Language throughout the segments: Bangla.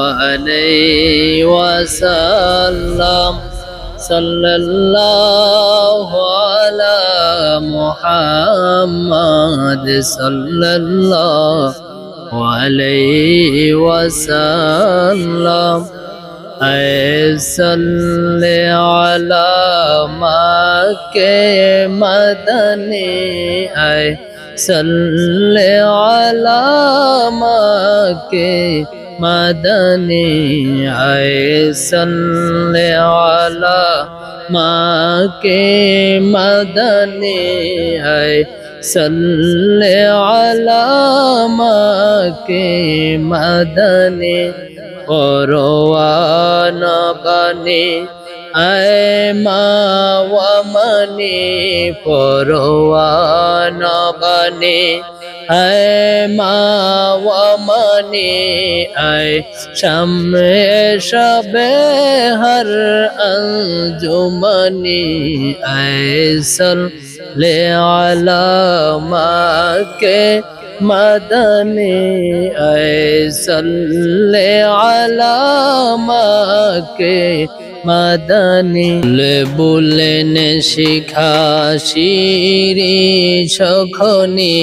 عليه وسلم صلى الله على محمد صلى الله عليه وسلم صل على مكة مدني صل على مكة مدني صل على مكة مدني صل على مكة مدني পরওয়ানা বানি আয় মাওয়ামনি পরওয়ানা বানি আয় মাওয়ামনি আয় শামে শবে হর আঞ্জুমনি আয় সাল্লি আলা মাকে مدني صل على مكة مدني بولن শিখা শিরি সখনি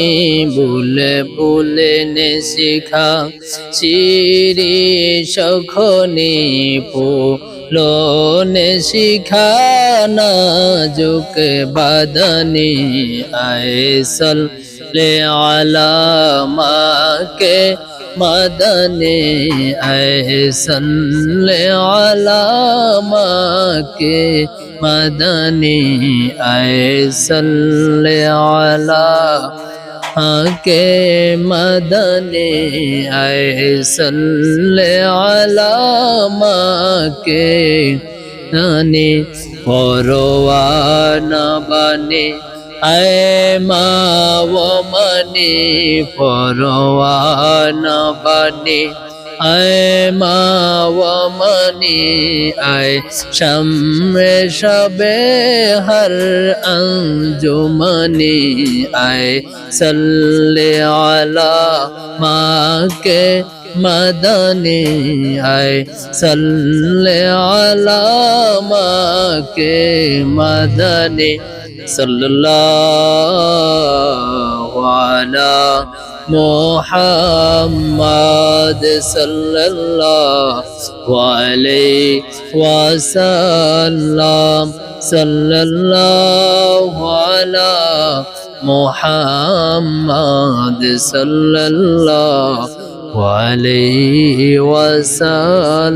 বুলবুলেন শিখা শিরি সখনি ফুলন শিখা নাজুক বাদনি আয়সল ले आला के मदनी सल्ले आला के मदनी सल्ले आला के मदनी सल्ले आला के मदनी परवाना बने আয় মাওয়ামনি পরওয়ানা বানি আয় মাওয়ামনি আয় শামে শবে হর আঞ্জুমনি আয় সাল্লি আলা মাকে মদনি আয় সাল্লি আলা মাকে মদনি صلى الله على محمد صلى الله عليه وسلم صلى الله على محمد صلى الله عليه وسلم